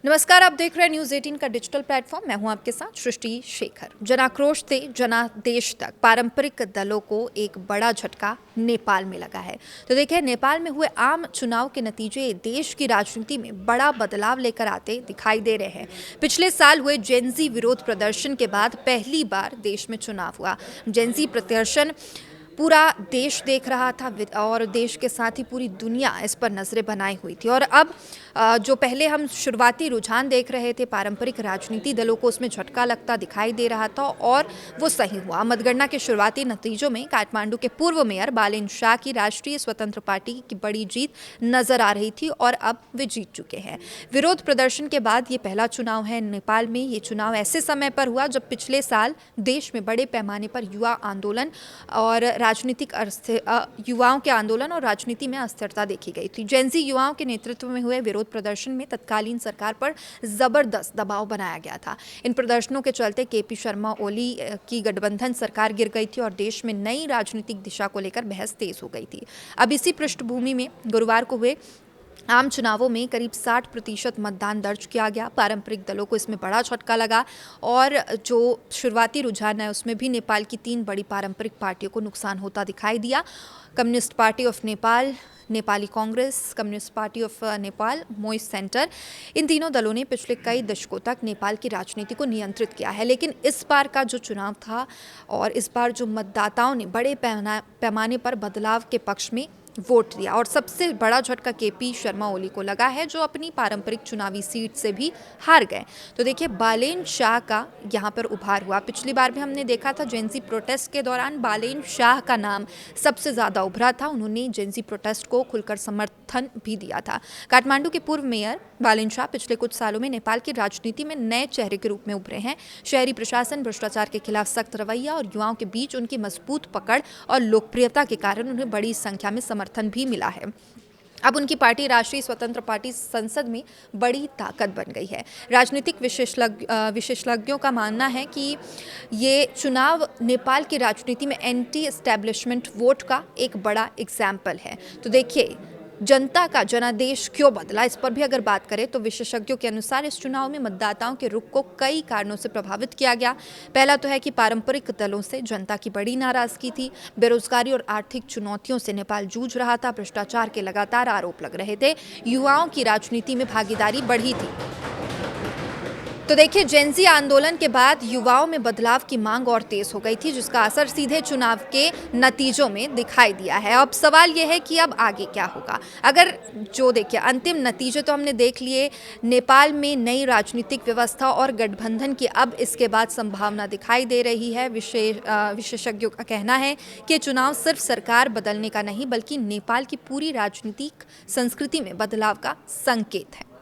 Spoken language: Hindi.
नमस्कार, आप देख रहे हैं न्यूज़ 18 का डिजिटल प्लेटफॉर्म। मैं हूं आपके साथ सृष्टि शेखर। जनाक्रोश से जनादेश तक पारंपरिक दलों को एक बड़ा झटका नेपाल में लगा है। तो देखिए, नेपाल में हुए आम चुनाव के नतीजे देश की राजनीति में बड़ा बदलाव लेकर आते दिखाई दे रहे हैं। पिछले साल हुए जेनजी विरोध प्रदर्शन के बाद पहली बार देश में चुनाव हुआ। जेनजी प्रदर्शन पूरा देश देख रहा था और देश के साथ ही पूरी दुनिया इस पर नजरें बनाई हुई थी। और अब जो पहले हम शुरुआती रुझान देख रहे थे पारंपरिक राजनीति दलों को, उसमें झटका लगता दिखाई दे रहा था और वो सही हुआ। मतगणना के शुरुआती नतीजों में काठमांडू के पूर्व मेयर बालेन शाह की राष्ट्रीय स्वतंत्र पार्टी की बड़ी जीत नजर आ रही थी और अब वे जीत चुके हैं। विरोध प्रदर्शन के बाद ये पहला चुनाव है नेपाल में। ये चुनाव ऐसे समय पर हुआ जब पिछले साल देश में बड़े पैमाने पर युवा आंदोलन और युवाओं के आंदोलन और राजनीति में अस्थिरता देखी गई थी। जेनजी युवाओं के नेतृत्व में हुए विरोध प्रदर्शन में तत्कालीन सरकार पर जबरदस्त दबाव बनाया गया था। इन प्रदर्शनों के चलते केपी शर्मा ओली की गठबंधन सरकार गिर गई थी और देश में नई राजनीतिक दिशा को लेकर बहस तेज हो गई थी। अब इसी पृष्ठभूमि में गुरुवार को हुए आम चुनावों में करीब 60% मतदान दर्ज किया गया। पारंपरिक दलों को इसमें बड़ा झटका लगा और जो शुरुआती रुझान है उसमें भी नेपाल की 3 बड़ी पारंपरिक पार्टियों को नुकसान होता दिखाई दिया। Communist Party of Nepal, Nepali Congress, Communist Party of Nepal, Maoist Centre, इन तीनों दलों ने पिछले कई दशकों तक नेपाल की राजनीति को नियंत्रित किया है। लेकिन इस बार का जो चुनाव था और इस बार जो मतदाताओं ने बड़े पैमाने पर बदलाव के पक्ष में वोट दिया और सबसे बड़ा झटका केपी शर्मा ओली को लगा है, जो अपनी पारंपरिक चुनावी सीट से भी हार गए। तो देखिए, बालेन शाह का यहाँ पर उभार हुआ। पिछली बार भी हमने देखा था जेनजी प्रोटेस्ट के दौरान बालेन शाह का नाम सबसे ज़्यादा उभरा था। उन्होंने जेनजी प्रोटेस्ट को खुलकर समर्थन भी दिया था। काठमांडू के पूर्व मेयर बालेन शाह पिछले कुछ सालों में नेपाल की राजनीति में नए चेहरे के रूप में उभरे हैं। शहरी प्रशासन, भ्रष्टाचार के खिलाफ सख्त रवैया और युवाओं के बीच उनकी मजबूत पकड़ और लोकप्रियता के कारण उन्हें बड़ी संख्या में समर्थन भी मिला है। अब उनकी पार्टी राष्ट्रीय स्वतंत्र पार्टी संसद में बड़ी ताकत बन गई है। राजनीतिक विशेषज्ञों का मानना है कि ये चुनाव नेपाल की राजनीति में एंटी एस्टैब्लिशमेंट वोट का एक बड़ा एग्जाम्पल है। तो देखिए, जनता का जनादेश क्यों बदला, इस पर भी अगर बात करें तो विशेषज्ञों के अनुसार इस चुनाव में मतदाताओं के रुख को कई कारणों से प्रभावित किया गया। पहला तो है कि पारंपरिक दलों से जनता की बड़ी नाराजगी थी। बेरोजगारी और आर्थिक चुनौतियों से नेपाल जूझ रहा था। भ्रष्टाचार के लगातार आरोप लग रहे थे। युवाओं की राजनीति में भागीदारी बढ़ी थी। तो देखिए, जेनजी आंदोलन के बाद युवाओं में बदलाव की मांग और तेज हो गई थी, जिसका असर सीधे चुनाव के नतीजों में दिखाई दिया है। अब सवाल यह है कि अब आगे क्या होगा। अगर जो देखिए, अंतिम नतीजे तो हमने देख लिए। नेपाल में नई राजनीतिक व्यवस्था और गठबंधन की अब इसके बाद संभावना दिखाई दे रही है। विशेषज्ञों का कहना है कि चुनाव सिर्फ सरकार बदलने का नहीं, बल्कि नेपाल की पूरी राजनीतिक संस्कृति में बदलाव का संकेत है।